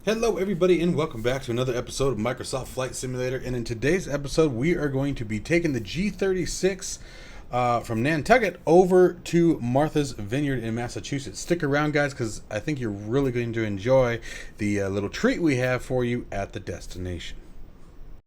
Hello everybody and welcome back to another episode of Microsoft Flight Simulator, and in today's episode we are going to be taking the G-36 from Nantucket over to Martha's Vineyard in Massachusetts. Stick around guys, because I think you're really going to enjoy the little treat we have for you at the destination.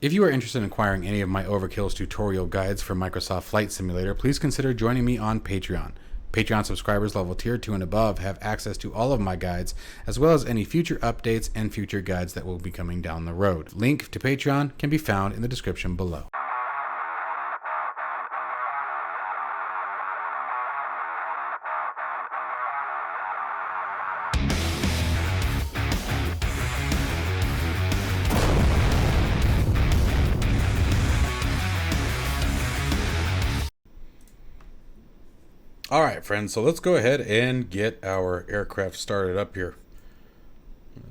If you are interested in acquiring any of my Overkills tutorial guides for Microsoft Flight Simulator, please consider joining me on Patreon. Patreon subscribers level tier 2 and above have access to all of my guides, as well as any future updates and future guides that will be coming down the road. Link to Patreon can be found in the description below. All right, friends, so let's go ahead and get our aircraft started up here.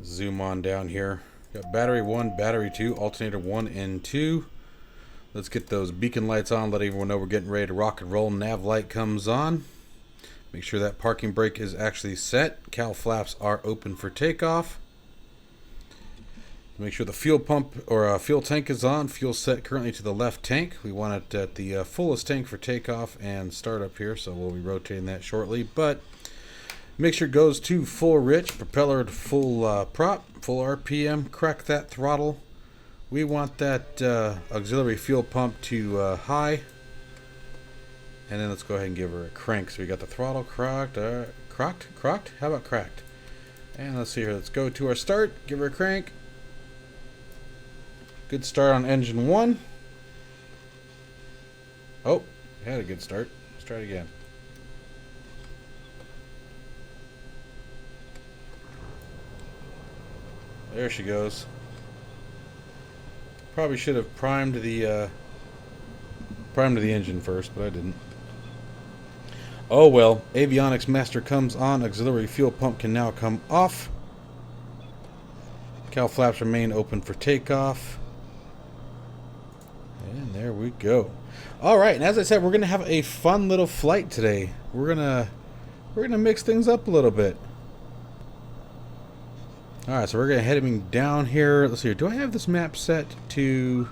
Zoom on down here. Got battery 1, battery 2, alternator 1 and 2. Let's get those beacon lights on, let everyone know we're getting ready to rock and roll. Nav light comes on. Make sure that parking brake is actually set. Cowl flaps are open for takeoff. Make sure the fuel pump or fuel tank is on. Fuel set currently to the left tank. We want it at the fullest tank for takeoff and start up here, so we'll be rotating that shortly. But make sure it goes to full rich, propeller to full prop, full RPM. Crack that throttle. We want that auxiliary fuel pump to high, and then let's go ahead and give her a crank. So we got the throttle crocked. Crocked? How about cracked? And let's see here. Let's go to our start. Give her a crank. Good start on engine 1. Oh, had a good start. Let's try it again. There she goes. Probably should have primed the engine first, but I didn't. Oh well. Avionics master comes on. Auxiliary fuel pump can now come off. Cowl flaps remain open for takeoff. And there we go. All right, and as I said, we're gonna have a fun little flight today. We're gonna mix things up a little bit. All right, so we're gonna heading down here. Let's see here. Do I have this map set to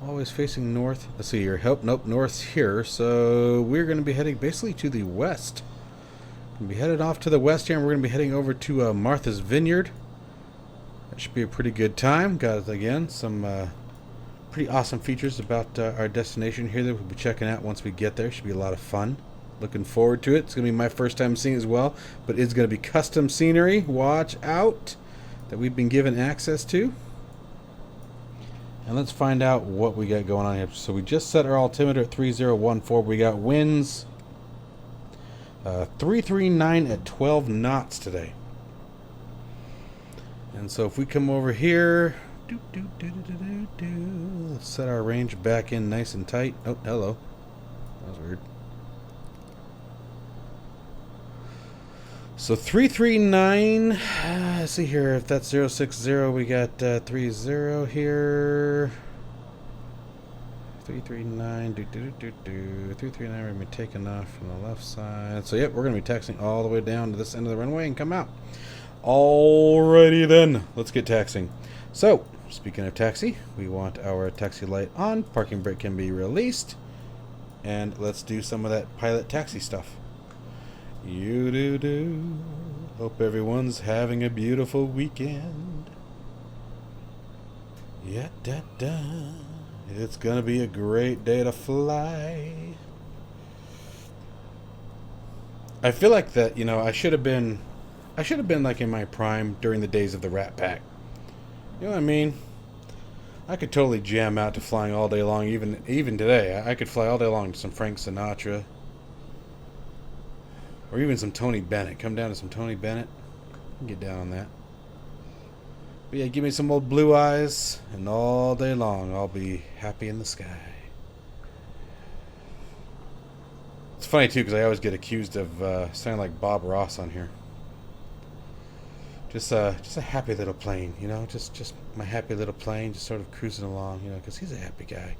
always facing north? Let's see here. Nope, north's here. So we're gonna be heading basically to the west. We'll be headed off to the west here, and we're gonna be heading over to Martha's Vineyard. That should be a pretty good time. Got, again, some pretty awesome features about our destination here that we'll be checking out once we get there. Should be a lot of fun. Looking forward to it. It's going to be my first time seeing it as well, but it's going to be custom scenery. Watch out, that we've been given access to. And let's find out what we got going on here. So we just set our altimeter at 3014. We got winds 339 at 12 knots today. And so if we come over here, let's set our range back in nice and tight. Oh, hello. That was weird. So 339, let's see here, if that's 060, we got 30 here. 339, 339, we're going to be taking off from the left side. So yep, we're going to be taxiing all the way down to this end of the runway and come out. Alrighty then, let's get taxiing. So, speaking of taxi, we want our taxi light on, parking brake can be released, and let's do some of that pilot taxi stuff. You hope everyone's having a beautiful weekend. Yeah, it's gonna be a great day to fly. I feel like that, you know, I should have been like in my prime during the days of the Rat Pack. You know what I mean? I could totally jam out to flying all day long. Even today, I could fly all day long to some Frank Sinatra, or even some Tony Bennett. Come down to some Tony Bennett. Get down on that. But yeah, give me some old Blue Eyes, and all day long I'll be happy in the sky. It's funny too, because I always get accused of sounding like Bob Ross on here. Just a happy little plane, you know, just my happy little plane, just sort of cruising along, you know, because he's a happy guy.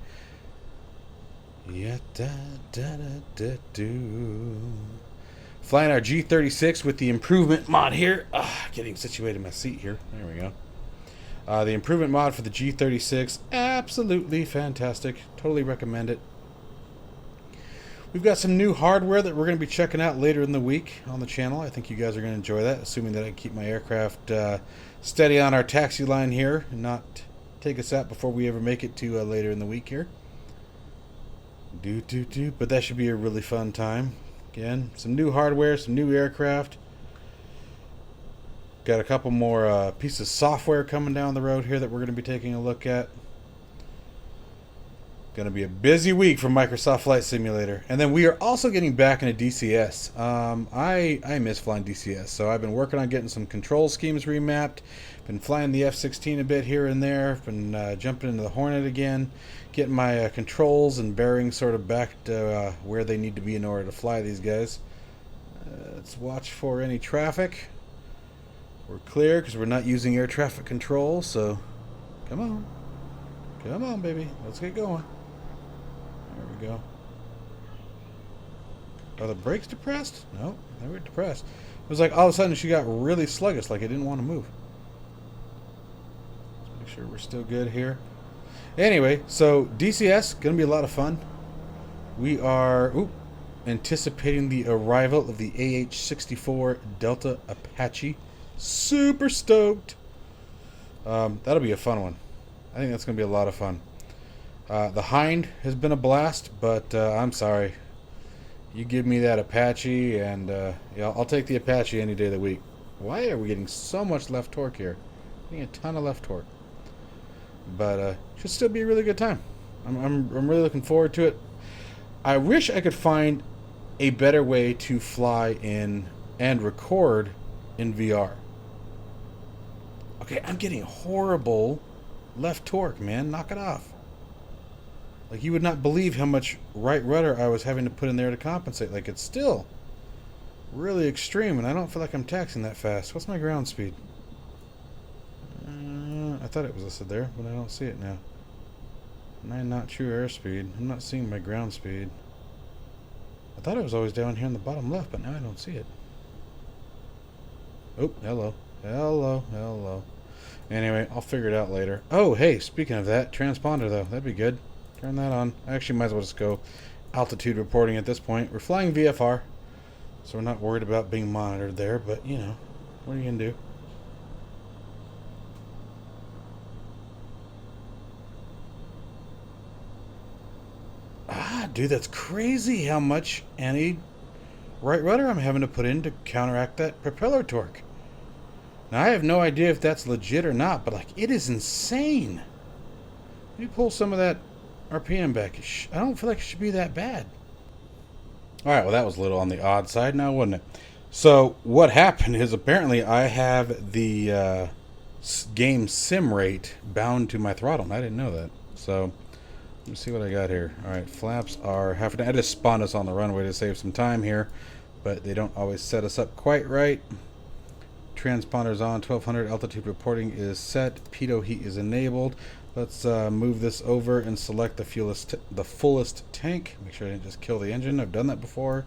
Yeah, da da da da do. Flying our G-36 with the improvement mod here. Getting situated in my seat here. There we go. The improvement mod for the G-36. Absolutely fantastic. Totally recommend it. We've got some new hardware that we're going to be checking out later in the week on the channel. I think you guys are going to enjoy that, assuming that I can keep my aircraft steady on our taxi line here and not take us out before we ever make it to later in the week here. But that should be a really fun time. Again, some new hardware, some new aircraft. Got a couple more pieces of software coming down the road here that we're going to be taking a look at. Going to be a busy week for Microsoft Flight Simulator. And then we are also getting back into DCS. I miss flying DCS, so I've been working on getting some control schemes remapped. Been flying the F-16 a bit here and there. Been jumping into the Hornet again. Getting my controls and bearings sort of back to where they need to be in order to fly these guys. Let's watch for any traffic. We're clear because we're not using air traffic control, so come on. Come on, baby. Let's get going. There we go. Are the brakes depressed? No, they were depressed. It was like all of a sudden she got really sluggish, like it didn't want to move. Let's make sure we're still good here. Anyway, so DCS, going to be a lot of fun. We are anticipating the arrival of the AH-64 Delta Apache. Super stoked. That'll be a fun one. I think that's going to be a lot of fun. The Hind has been a blast, but I'm sorry. You give me that Apache, and yeah, I'll take the Apache any day of the week. Why are we getting so much left torque here? Getting a ton of left torque. But should still be a really good time. I'm really looking forward to it. I wish I could find a better way to fly in and record in VR. Okay, I'm getting horrible left torque, man. Knock it off. Like, you would not believe how much right rudder I was having to put in there to compensate. Like, it's still really extreme, and I don't feel like I'm taxing that fast. What's my ground speed? I thought it was listed there, but I don't see it now. 9 knot true airspeed. I'm not seeing my ground speed. I thought it was always down here in the bottom left, but now I don't see it. Oh, hello. Hello, hello. Anyway, I'll figure it out later. Oh, hey, speaking of that, transponder, though. That'd be good. Turn that on. I actually might as well just go altitude reporting at this point. We're flying VFR, so we're not worried about being monitored there, but, you know, what are you going to do? Dude, that's crazy how much anti-right rudder I'm having to put in to counteract that propeller torque. Now, I have no idea if that's legit or not, but, like, it is insane. Let me pull some of that RPM back. I don't feel like it should be that bad. All right, well, that was a little on the odd side now, wasn't it? So, what happened is apparently I have the game sim rate bound to my throttle, and I didn't know that. So, let's see what I got here. All right, flaps are half. I just spawned us on the runway to save some time here, but they don't always set us up quite right. Transponder's on. 1200 altitude reporting is set. Pitot heat is enabled. Let's move this over and select the fullest tank. Make sure I didn't just kill the engine. I've done that before.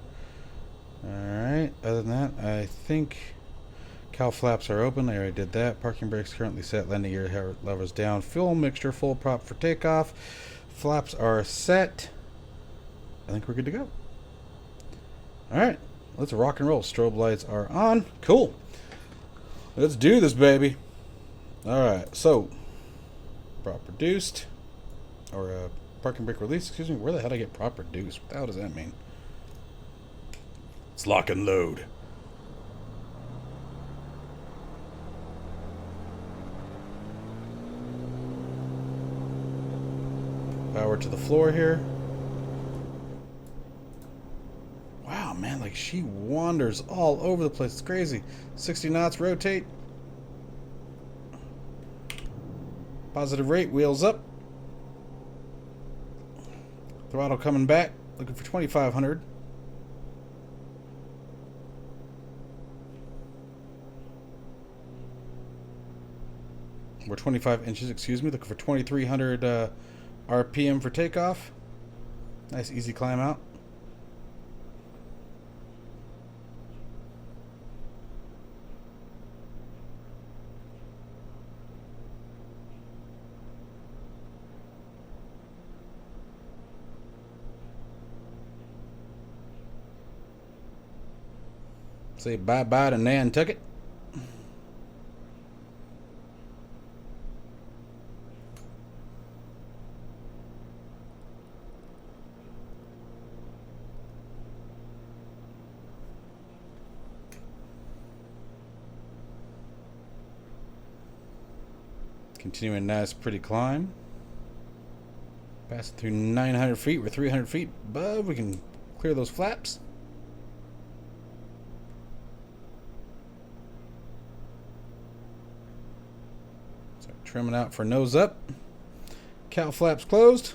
All right. Other than that, I think cowl flaps are open. I already did that. Parking brakes currently set. Landing gear levers down. Fuel mixture full prop for takeoff. Flaps are set. I think we're good to go. All right, let's rock and roll. Strobe lights are on. Cool. Let's do this, baby. All right, so prop reduced, or parking brake release. Excuse me. Where the hell did I get prop reduced? What the hell does that mean? It's lock and load. Power to the floor here. Wow, man, like she wanders all over the place. It's crazy. 60 knots, rotate. Positive rate, wheels up. Throttle coming back. Looking for 2,500. We're 25 inches, excuse me. Looking for 2,300 RPM for takeoff. Nice easy climb out. Say bye-bye to Nantucket. Continuing a nice, pretty climb. Passing through 900 feet. We're 300 feet above. We can clear those flaps. Start trimming out for nose up. Cowl flaps closed.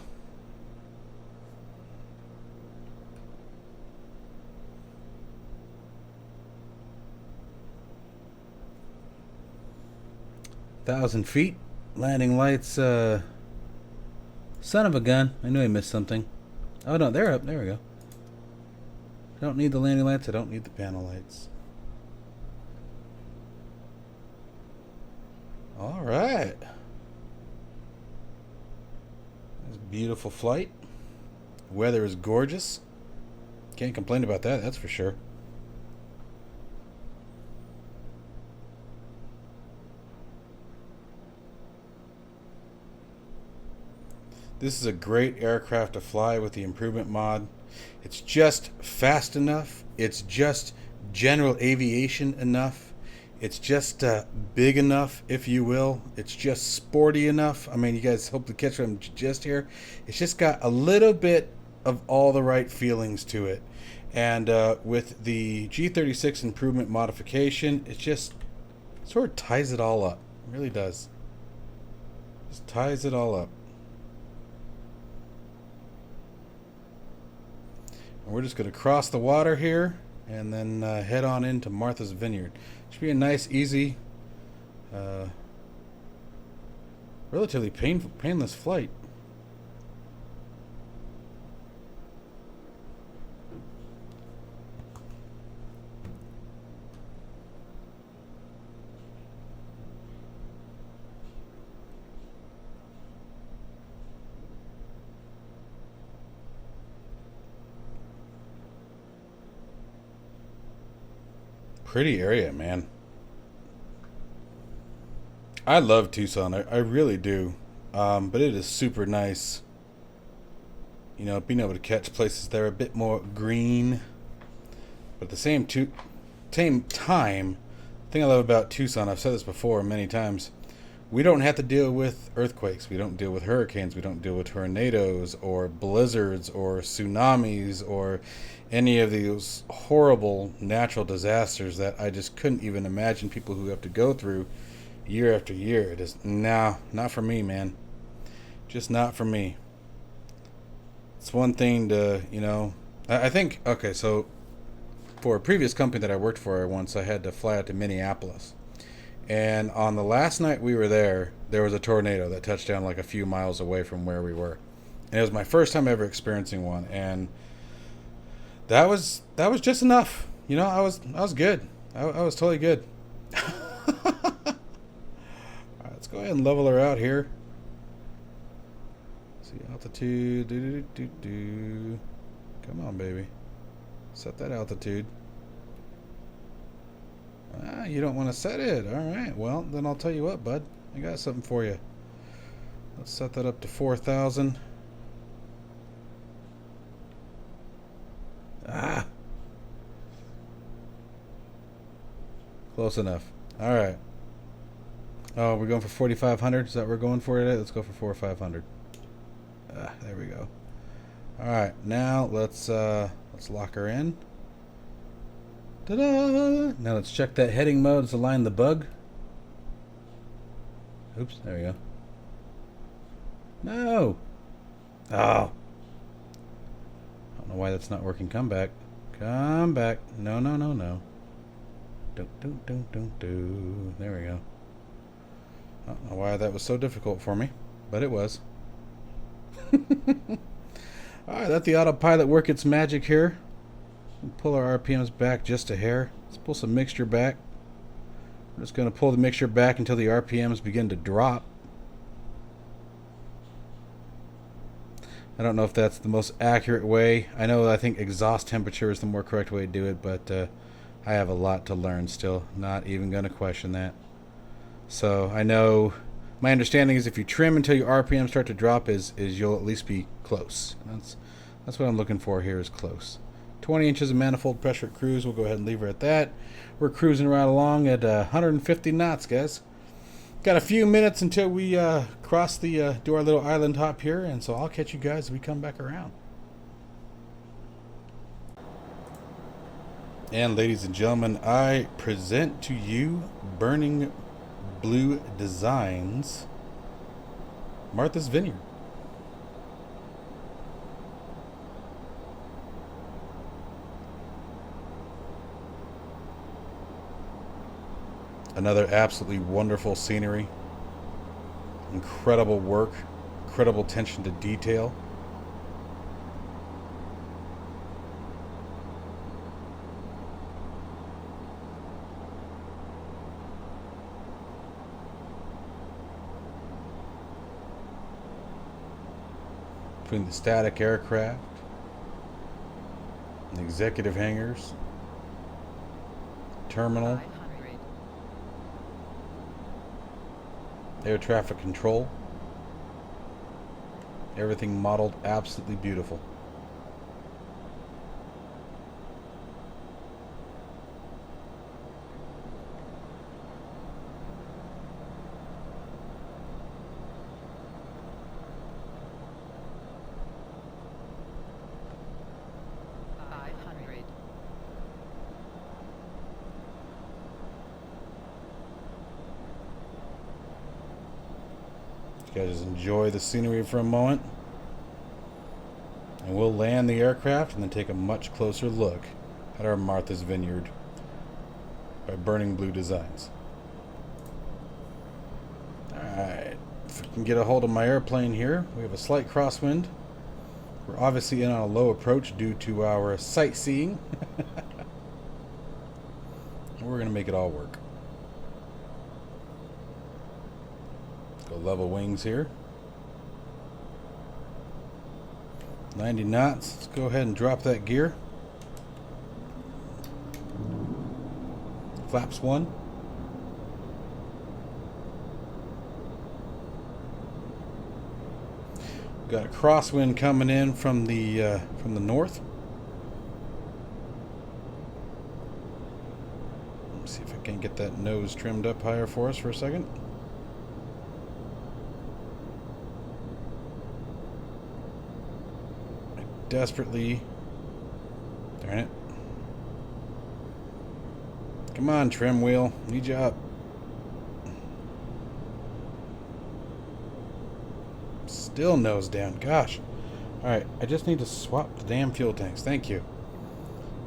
Thousand feet. Landing lights, son of a gun. I knew I missed something. Oh no, they're up. There we go. I don't need the landing lights. I don't need the panel lights. Alright. That's a beautiful flight. Weather is gorgeous. Can't complain about that, that's for sure. This is a great aircraft to fly with the improvement mod. It's just fast enough. It's just general aviation enough. It's just big enough, if you will. It's just sporty enough. I mean, you guys hope to catch what I'm just here. It's just got a little bit of all the right feelings to it. And with the G-36 improvement modification, it just sort of ties it all up. It really does. Just ties it all up. We're just going to cross the water here and then head on into Martha's Vineyard. Should be a nice, easy, relatively painless flight. Pretty area, man. I love Tucson. I really do. But it is super nice. You know, being able to catch places that are a bit more green. But at the same time, the thing I love about Tucson, I've said this before many times, we don't have to deal with earthquakes. We don't deal with hurricanes. We don't deal with tornadoes or blizzards or tsunamis or any of those horrible natural disasters that I just couldn't even imagine people who have to go through year after year. It is, no, not for me, man. Just not for me. It's one thing to, you know, I think, okay, so for a previous company that I worked for once, I had to fly out to Minneapolis. And on the last night we were there, there was a tornado that touched down like a few miles away from where we were. And it was my first time ever experiencing one, and that was just enough. You know, I was good. I was totally good. All right, let's go ahead and level her out here. Let's see, altitude. Come on, baby. Set that altitude. Ah, you don't want to set it. All right. Well, then I'll tell you what, bud. I got something for you. Let's set that up to 4,000. Ah. Close enough. All right. Oh, we're going for 4,500. Is that what we're going for today? Let's go for 4,500. Ah, there we go. All right. Now let's lock her in. Ta-da! Now let's check that heading mode. Let's align the bug. Oops, there we go. No! Oh. I don't know why that's not working. Come back. Come back. No, no, no, no. Do. There we go. I don't know why that was so difficult for me, but it was. Alright, let the autopilot work its magic here. We'll pull our RPMs back just a hair. Let's pull some mixture back. We're just going to pull the mixture back until the RPMs begin to drop. I don't know if that's the most accurate way. I think exhaust temperature is the more correct way to do it, but I have a lot to learn still. Not even going to question that. So I know my understanding is if you trim until your RPM start to drop is you'll at least be close. That's what I'm looking for here, is close. 20 inches of manifold pressure at cruise. We'll go ahead and leave her at that. We're cruising right along at 150 knots, guys. Got a few minutes until we cross the do our little island hop here, and so I'll catch you guys as we come back around. And ladies and gentlemen, I present to you Burning Blue Designs, Martha's Vineyard. Another absolutely wonderful scenery. Incredible work. Incredible attention to detail. Between the static aircraft, the executive hangars, terminal, air traffic control, everything modeled absolutely beautiful. You guys enjoy the scenery for a moment, and we'll land the aircraft and then take a much closer look at our Martha's Vineyard by Burning Blue Designs. Alright, if we can get a hold of my airplane here, we have a slight crosswind. We're obviously in on a low approach due to our sightseeing. We're going to make it all work. Go level wings here. 90 knots. Let's go ahead and drop that gear. Flaps 1. Got a crosswind coming in from the north. Let's see if I can get that nose trimmed up higher for us for a second. Desperately, darn it, come on, trim wheel, need you up. Still nose down, gosh. Alright, I just need to swap the damn fuel tanks, thank you.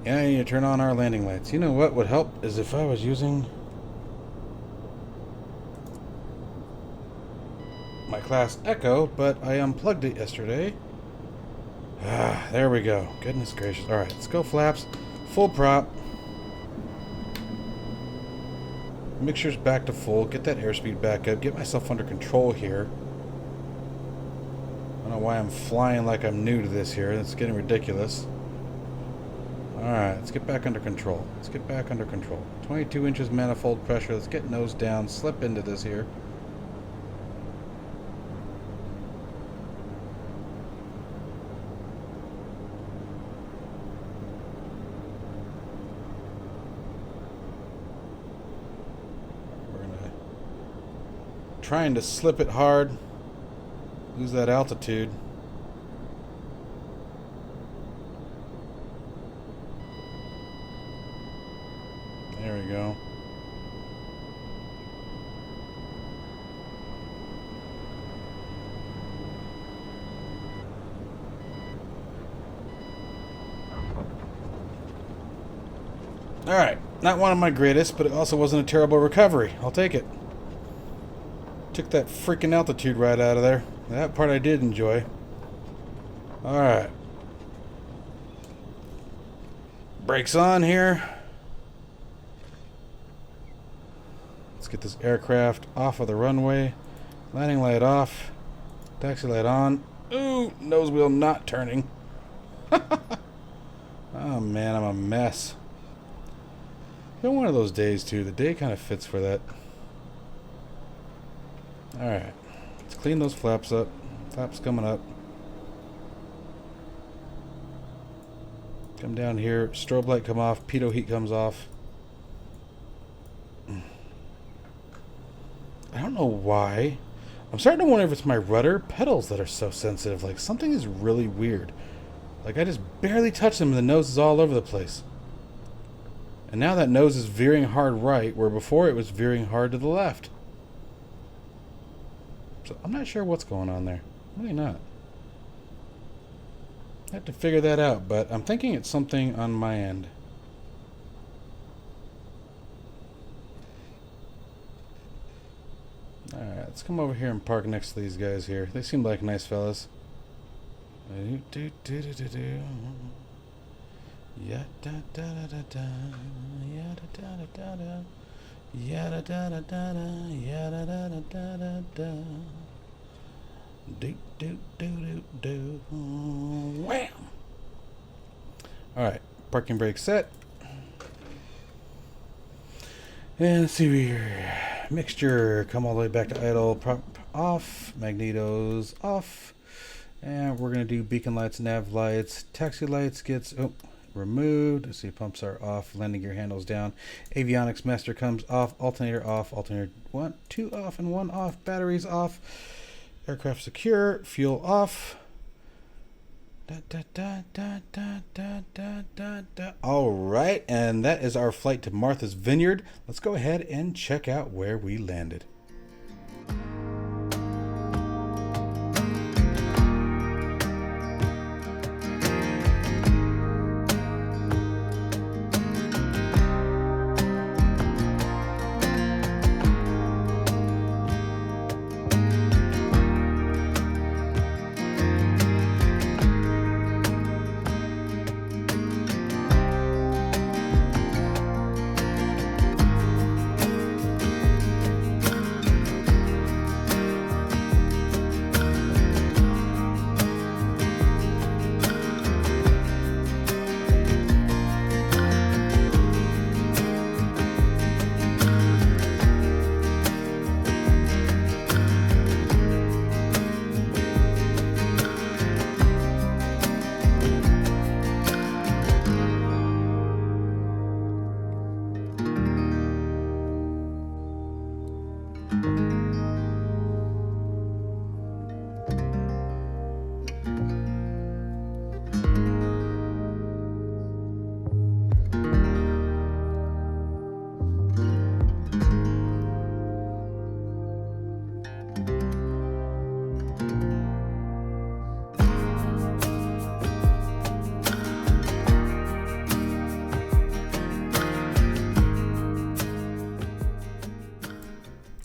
And I need to turn on our landing lights. You know what would help is if I was using my class Echo, but I unplugged it yesterday. Ah, there we go. Goodness gracious. Alright, let's go flaps. Full prop. Mixture's back to full. Get that airspeed back up. Get myself under control here. I don't know why I'm flying like I'm new to this here. It's getting ridiculous. Alright, let's get back under control. Let's get back under control. 22 inches manifold pressure. Let's get nose down. Slip into this here. Trying to slip it hard, lose that altitude. There we go. Alright, not one of my greatest, but it also wasn't a terrible recovery. I'll take it. Took that freaking altitude right out of there. That part I did enjoy. Alright. Brakes on here. Let's get this aircraft off of the runway. Landing light off. Taxi light on. Ooh, nose wheel not turning. Oh man, I'm a mess. Been one of those days too. The day kind of fits for that. Alright. Let's clean those flaps up. Flaps coming up. Come down here. Strobe light come off. Pitot heat comes off. I don't know why. I'm starting to wonder if it's my rudder pedals that are so sensitive. Like, something is really weird. Like, I just barely touch them and the nose is all over the place. And now that nose is veering hard right, where before it was veering hard to the left. So I'm not sure what's going on there. Really not. I have to figure that out, but I'm thinking it's something on my end. Alright, let's come over here and park next to these guys here. They seem like nice fellas. Wham! Alright, parking brake set. And let's see here. Mixture, come all the way back to idle, prop off, magnetos off, and we're going to do beacon lights, nav lights, taxi lights gets removed. Let's see, pumps are off, landing gear handles down, avionics master comes off, alternator 1, 2 off and 1 off, batteries off, aircraft secure, fuel off. Alright, and that is our flight to Martha's Vineyard. Let's go ahead and check out where we landed.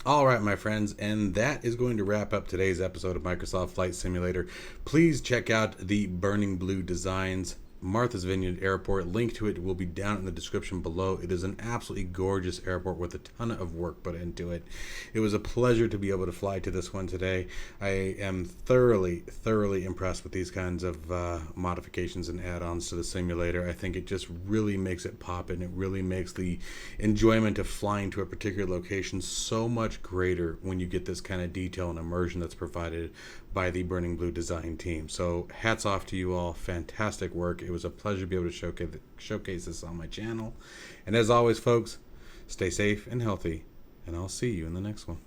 All right, my friends, and that is going to wrap up today's episode of Microsoft Flight Simulator. Please check out the Burning Blue Designs Martha's Vineyard Airport. Link to it will be down in the description below. It is an absolutely gorgeous airport with a ton of work put into it. It was a pleasure to be able to fly to this one today. I am thoroughly impressed with these kinds of modifications and add-ons to the simulator. I think it just really makes it pop, and it really makes the enjoyment of flying to a particular location so much greater when you get this kind of detail and immersion that's provided by the Burning Blue design team. So hats off to you all. Fantastic work. It was a pleasure to be able to showcase this on my channel. And as always, folks, stay safe and healthy, and I'll see you in the next one.